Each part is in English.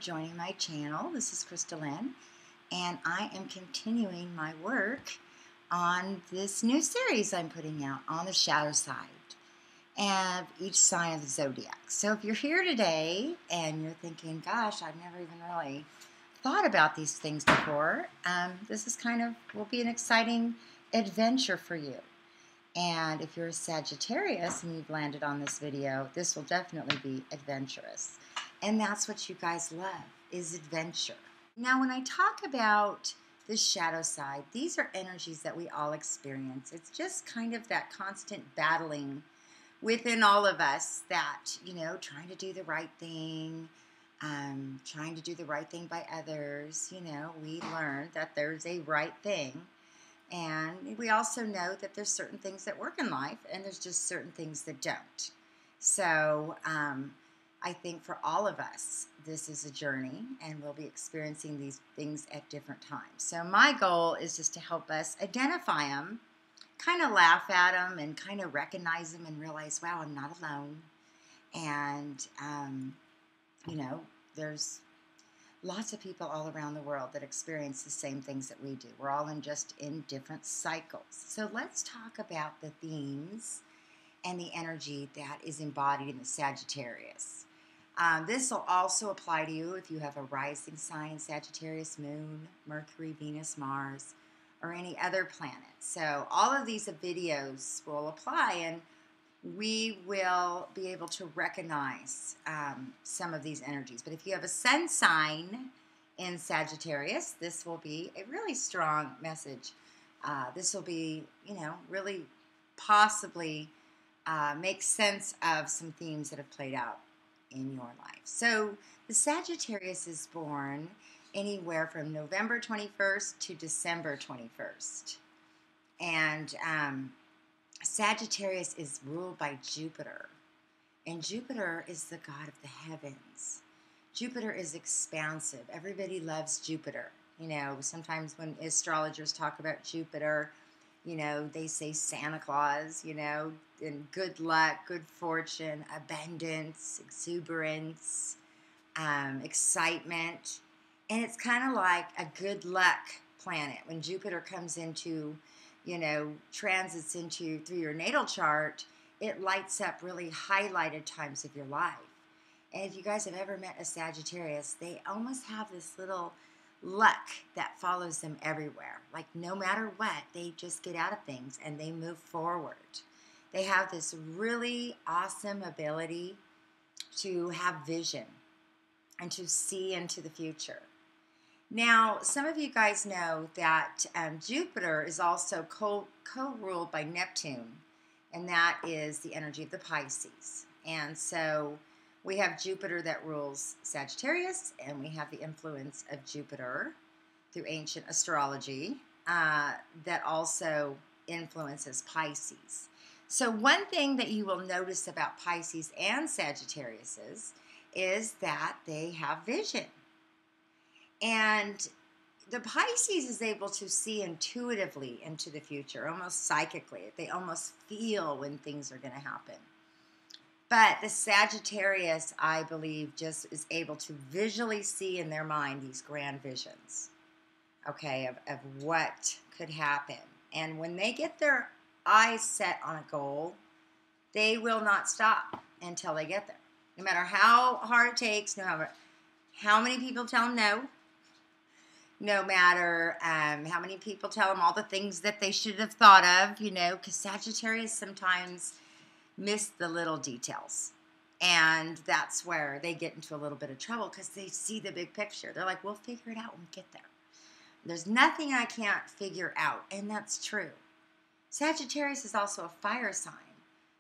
joining my channel. This is Lynn, and I am continuing my work on this new series I'm putting out on the shadow side of each sign of the zodiac. So if you're here today and you're thinking, gosh, I've never even really thought about these things before, this is will be an exciting adventure for you. And if you're a Sagittarius and you've landed on this video, this will definitely be adventurous. And that's what you guys love, is adventure. Now, when I talk about the shadow side, these are energies that we all experience. It's just kind of that constant battling within all of us that, trying to do the right thing, trying to do the right thing by others. We learn that there's a right thing. And we also know that there's certain things that work in life and there's just certain things that don't. So I think for all of us, this is a journey and we'll be experiencing these things at different times. So my goal is just to help us identify them, kind of laugh at them and kind of recognize them and realize, wow, I'm not alone. And, there's lots of people all around the world that experience the same things that we do. We're all in different cycles. So let's talk about the themes and the energy that is embodied in the Sagittarius. This will also apply to you if you have a rising sign, Sagittarius, Moon, Mercury, Venus, Mars, or any other planet. So all of these videos will apply, and we will be able to recognize some of these energies. But if you have a sun sign in Sagittarius, this will be a really strong message. This will be, really possibly make sense of some themes that have played out in your life. So the Sagittarius is born anywhere from November 21st to December 21st. And Sagittarius is ruled by Jupiter, and Jupiter is the god of the heavens. Jupiter is expansive. Everybody loves Jupiter. Sometimes when astrologers talk about Jupiter, they say Santa Claus, and good luck, good fortune, abundance, exuberance, excitement. And it's kind of like a good luck planet. When Jupiter comes into transits through your natal chart, it lights up really highlighted times of your life. And if you guys have ever met a Sagittarius, they almost have this little luck that follows them everywhere. Like no matter what, they just get out of things and they move forward. They have this really awesome ability to have vision and to see into the future. Now, some of you guys know that Jupiter is also co-ruled by Neptune, and that is the energy of the Pisces. And so we have Jupiter that rules Sagittarius, and we have the influence of Jupiter through ancient astrology that also influences Pisces. So one thing that you will notice about Pisces and Sagittarius is that they have vision. And the Pisces is able to see intuitively into the future, almost psychically. They almost feel when things are going to happen. But the Sagittarius, I believe, just is able to visually see in their mind these grand visions, okay, of what could happen. And when they get their eyes set on a goal, they will not stop until they get there. No matter how hard it takes, no matter how many people tell them no, no matter how many people tell them all the things that they should have thought of, because Sagittarius sometimes miss the little details. And that's where they get into a little bit of trouble because they see the big picture. They're like, we'll figure it out when we get there. There's nothing I can't figure out, and that's true. Sagittarius is also a fire sign.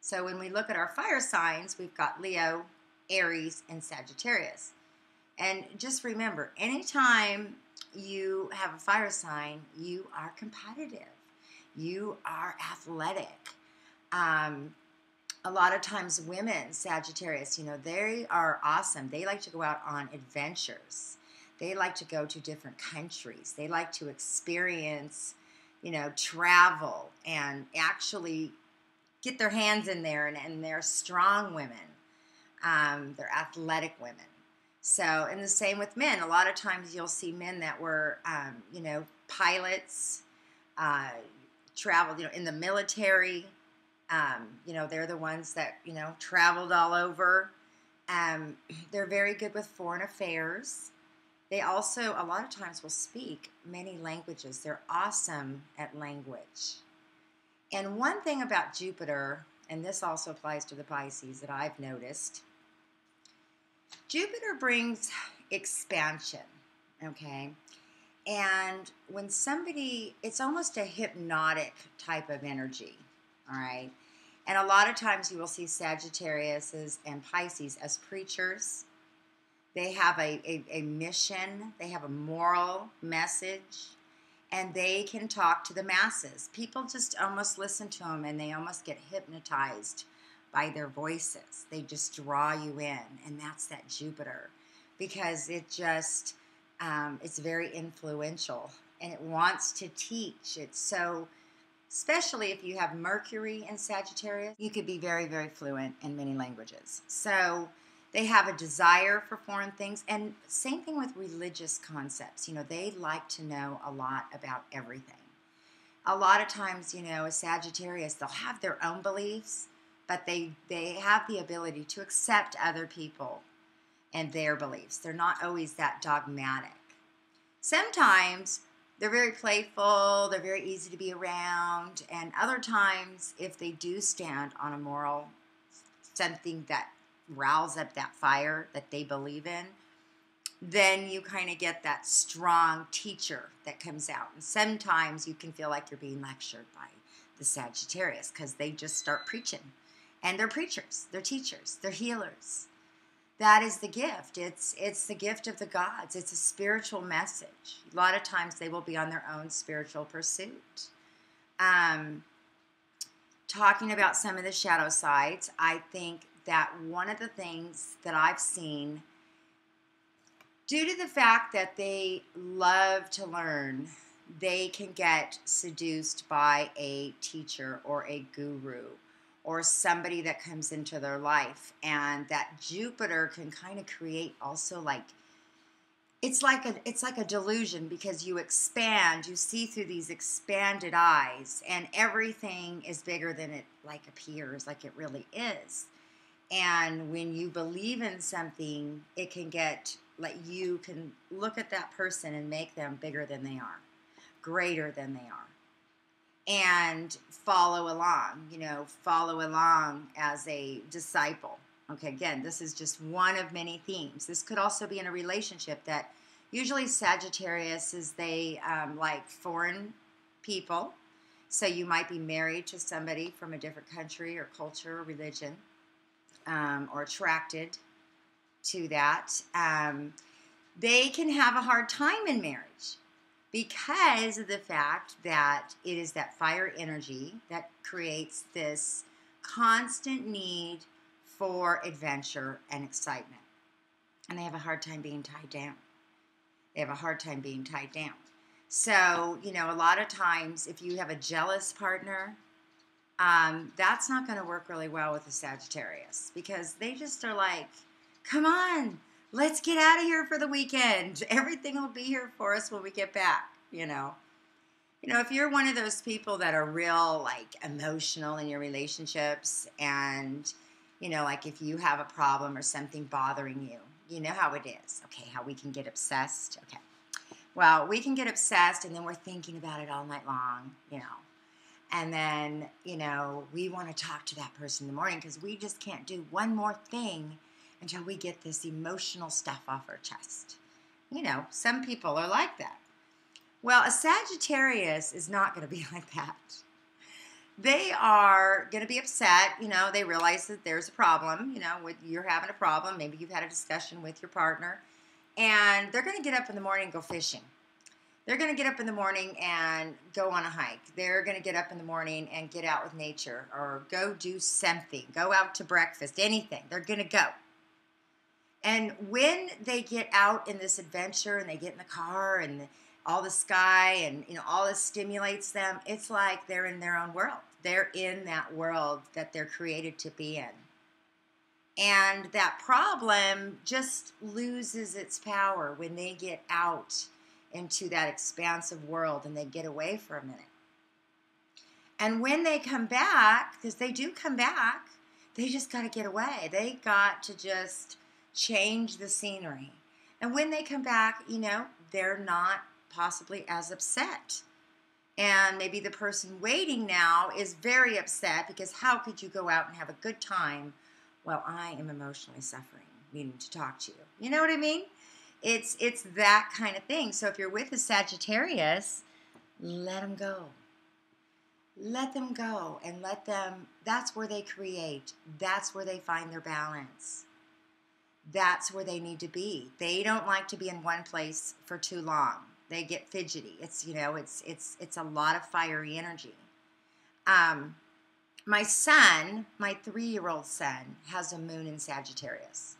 So when we look at our fire signs, we've got Leo, Aries, and Sagittarius. And just remember, anytime you have a fire sign, you are competitive. You are athletic. A lot of times women, Sagittarius, they are awesome. They like to go out on adventures. They like to go to different countries. They like to experience, travel and actually get their hands in there. And they're strong women. They're athletic women. So, and the same with men. A lot of times you'll see men that were, pilots, uh, traveled, in the military. They're the ones that, traveled all over. They're very good with foreign affairs. They also, a lot of times, will speak many languages. They're awesome at language. And one thing about Jupiter, and this also applies to the Pisces that I've noticed, Jupiter brings expansion, okay? And when somebody, it's almost a hypnotic type of energy, all right? And a lot of times you will see Sagittarius and Pisces as preachers. They have a mission, they have a moral message, and they can talk to the masses. People just almost listen to them and they almost get hypnotized by their voices. They just draw you in, and that's that Jupiter, because it just, it's very influential and it wants to teach. It's so, especially if you have Mercury in Sagittarius, you could be very, very fluent in many languages. So they have a desire for foreign things, and same thing with religious concepts. They like to know a lot about everything. A lot of times, a Sagittarius, they'll have their own beliefs, but they have the ability to accept other people and their beliefs. They're not always that dogmatic. Sometimes they're very playful, they're very easy to be around, and other times, if they do stand on a moral, something that rouse up that fire that they believe in, then you kind of get that strong teacher that comes out. And sometimes you can feel like you're being lectured by the Sagittarius because they just start preaching. And they're preachers, they're teachers, they're healers. That is the gift. It's the gift of the gods. It's a spiritual message. A lot of times they will be on their own spiritual pursuit. Talking about some of the shadow sides, I think that one of the things that I've seen, due to the fact that they love to learn, they can get seduced by a teacher or a guru or somebody that comes into their life. And that Jupiter can kind of create also it's like a delusion, because you expand, you see through these expanded eyes, and everything is bigger than it appears, like it really is. And when you believe in something, it can get, you can look at that person and make them bigger than they are, greater than they are, and follow along as a disciple. Okay, again, this is just one of many themes. This could also be in a relationship that usually Sagittarius is they like foreign people. So you might be married to somebody from a different country or culture or religion, or attracted to that. They can have a hard time in marriage because of the fact that it is that fire energy that creates this constant need for adventure and excitement. And they have a hard time being tied down. So, a lot of times if you have a jealous partner, that's not going to work really well with the Sagittarius, because they just are like, come on, let's get out of here for the weekend. Everything will be here for us when we get back, if you're one of those people that are real, emotional in your relationships, and, if you have a problem or something bothering you, you know how it is. Okay, how we can get obsessed. Okay. Well, we can get obsessed, and then we're thinking about it all night long, And then, we want to talk to that person in the morning because we just can't do one more thing until we get this emotional stuff off our chest. Some people are like that. Well, a Sagittarius is not going to be like that. They are going to be upset. They realize that there's a problem, you're having a problem. Maybe you've had a discussion with your partner, and they're going to get up in the morning and go fishing. They're going to get up in the morning and go on a hike. They're going to get up in the morning and get out with nature, or go do something, go out to breakfast, anything. They're going to go. And when they get out in this adventure and they get in the car and all the sky and, all this stimulates them, it's like they're in their own world. They're in that world that they're created to be in. And that problem just loses its power when they get out into that expansive world and they get away for a minute. And when they come back, because they do come back, they just got to get away. They got to just change the scenery. And when they come back, they're not possibly as upset. And maybe the person waiting now is very upset because how could you go out and have a good time while I am emotionally suffering, needing to talk to you? You know what I mean? It's that kind of thing. So if you're with a Sagittarius, let them go. Let them go and let them, that's where they create. That's where they find their balance. That's where they need to be. They don't like to be in one place for too long. They get fidgety. It's a lot of fiery energy. My son, my 3-year-old son, has a moon in Sagittarius.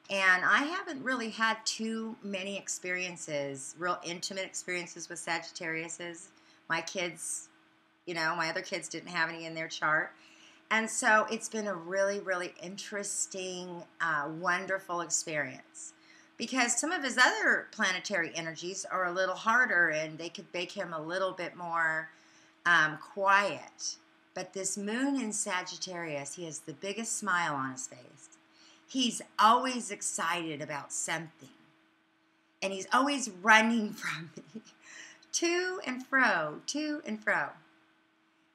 And I haven't really had too many experiences, real intimate experiences with Sagittariuses. My kids, my other kids didn't have any in their chart. And so it's been a really, really interesting, wonderful experience. Because some of his other planetary energies are a little harder and they could make him a little bit more quiet. But this moon in Sagittarius, he has the biggest smile on his face. He's always excited about something. And he's always running from me. To and fro, to and fro.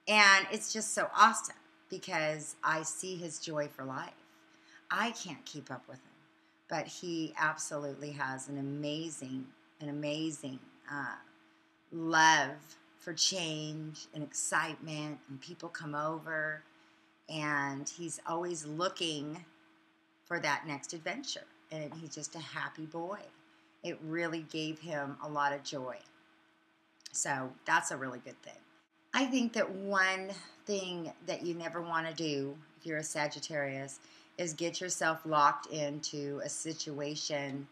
And it's just so awesome because I see his joy for life. I can't keep up with him. But he absolutely has an amazing love for change and excitement, and people come over, and he's always looking for that next adventure, and he's just a happy boy. It really gave him a lot of joy. So that's a really good thing. I think that one thing that you never want to do if you're a Sagittarius is get yourself locked into a situation,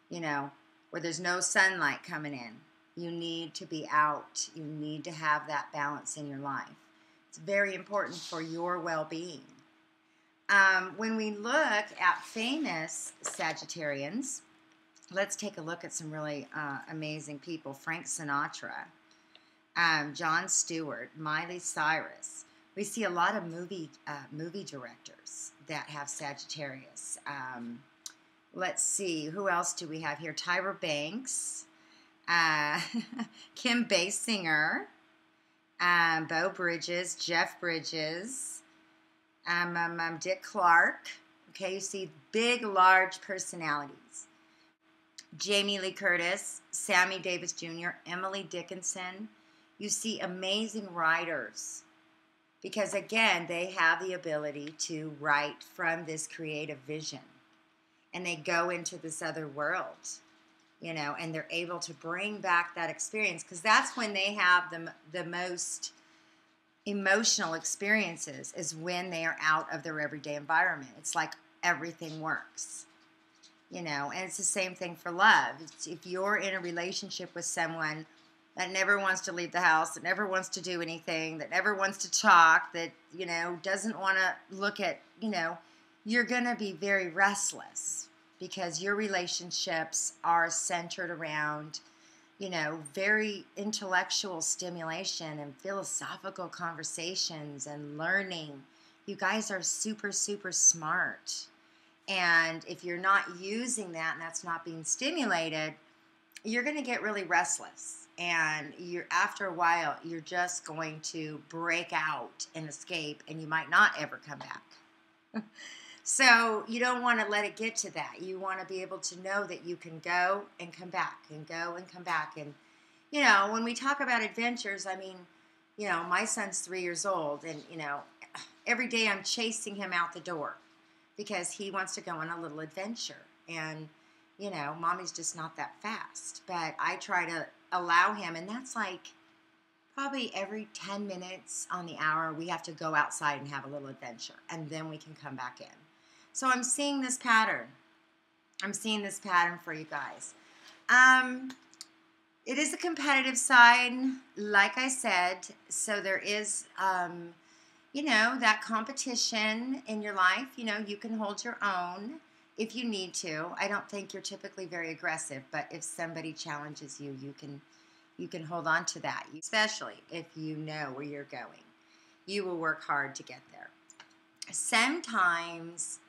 where there's no sunlight coming in. You need to be out. You need to have that balance in your life. It's very important for your well-being. When we look at famous Sagittarians, let's take a look at some really amazing people. Frank Sinatra, Jon Stewart, Miley Cyrus. We see a lot of movie directors that have Sagittarius. Let's see, who else do we have here? Tyra Banks, Kim Basinger, Beau Bridges, Jeff Bridges, Dick Clark. Okay, you see big, large personalities. Jamie Lee Curtis, Sammy Davis Jr., Emily Dickinson. You see amazing writers. Because, again, they have the ability to write from this creative vision. And they go into this other world, and they're able to bring back that experience. Because that's when they have the most emotional experiences, is when they are out of their everyday environment. It's like everything works, and it's the same thing for love. If you're in a relationship with someone that never wants to leave the house, that never wants to do anything, that never wants to talk, that, doesn't want to look at, you're going to be very restless because your relationships are centered around, very intellectual stimulation and philosophical conversations and learning. You guys are super, super smart. And if you're not using that and that's not being stimulated, you're going to get really restless. And after a while, you're just going to break out and escape, and you might not ever come back. So you don't want to let it get to that. You want to be able to know that you can go and come back and go and come back. And, when we talk about adventures, my son's 3 years old, and, every day I'm chasing him out the door because he wants to go on a little adventure. And, mommy's just not that fast. But I try to allow him, and that's like probably every 10 minutes on the hour we have to go outside and have a little adventure, and then we can come back in. So I'm seeing this pattern. For you guys. It is a competitive side, like I said, so there is you know, that competition in your life, you know, you can hold your own if you need to. I don't think you're typically very aggressive, but if somebody challenges you, you can hold on to that, especially if you know where you're going. You will work hard to get there. Sometimes,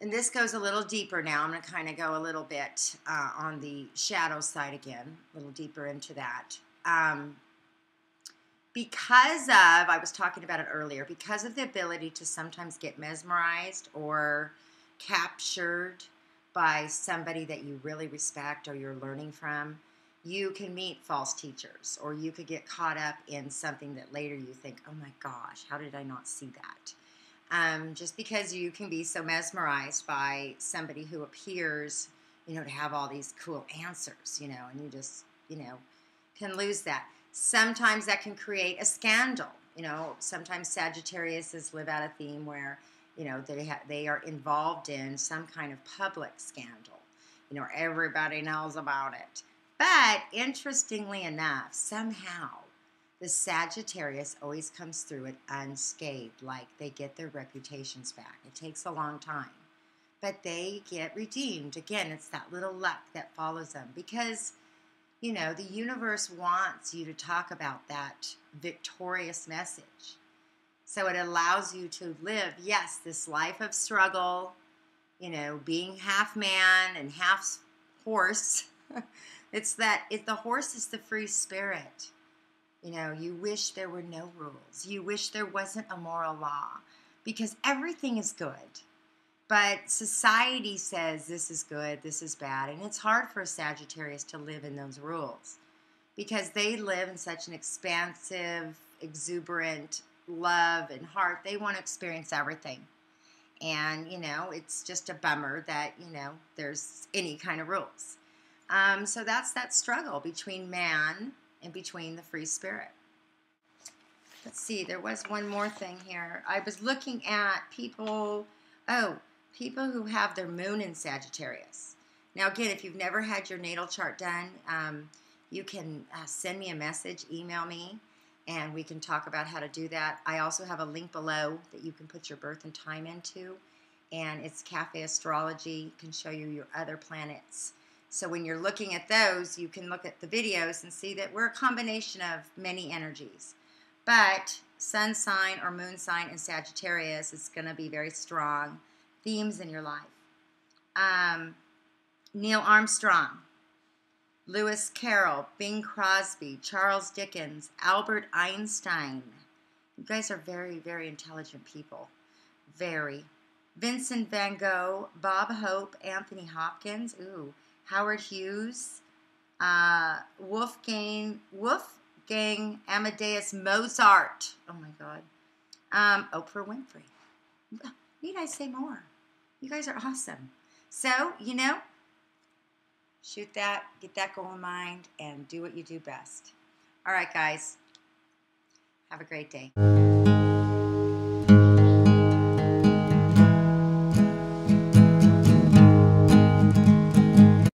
and this goes a little deeper now, I'm going to kind of go a little bit on the shadow side again, a little deeper into that. Because of, I was talking about it earlier, because of the ability to sometimes get mesmerized or captured by somebody that you really respect or you're learning from, you can meet false teachers, or you could get caught up in something that later you think, oh my gosh, how did I not see that? Just because you can be so mesmerized by somebody who appears, you know, to have all these cool answers, you know, and you just, you know, can lose that. Sometimes that can create a scandal. You know, sometimes Sagittariuses live out a theme where, you know, they are involved in some kind of public scandal. You know, everybody knows about it. But interestingly enough, somehow the Sagittarius always comes through it unscathed, like they get their reputations back. It takes a long time, but they get redeemed. Again, it's that little luck that follows them because, you know, the universe wants you to talk about that victorious message. So it allows you to live, yes, this life of struggle, you know, being half man and half horse. The horse is the free spirit. You know, you wish there were no rules. You wish there wasn't a moral law because everything is good. But society says this is good, this is bad, and it's hard for a Sagittarius to live in those rules because they live in such an expansive, exuberant love and heart. They want to experience everything. And, you know, it's just a bummer that, you know, there's any kind of rules. So that's that struggle between man and between the free spirit. Let's see, there was one more thing here. I was looking at people who have their moon in Sagittarius. Now, again, if you've never had your natal chart done, you can send me a message, email me, and we can talk about how to do that. I also have a link below that you can put your birth and time into, and it's Cafe Astrology. It can show you your other planets. So when you're looking at those, you can look at the videos and see that we're a combination of many energies. But sun sign or moon sign in Sagittarius is going to be very strong themes in your life. Neil Armstrong, Lewis Carroll, Bing Crosby, Charles Dickens, Albert Einstein. You guys are very, very intelligent people. Very. Vincent van Gogh, Bob Hope, Anthony Hopkins, Howard Hughes, Wolfgang Amadeus Mozart. Oh my God. Oprah Winfrey. Need I say more? You guys are awesome. So, you know, shoot that, get that goal in mind, and do what you do best. All right, guys. Have a great day.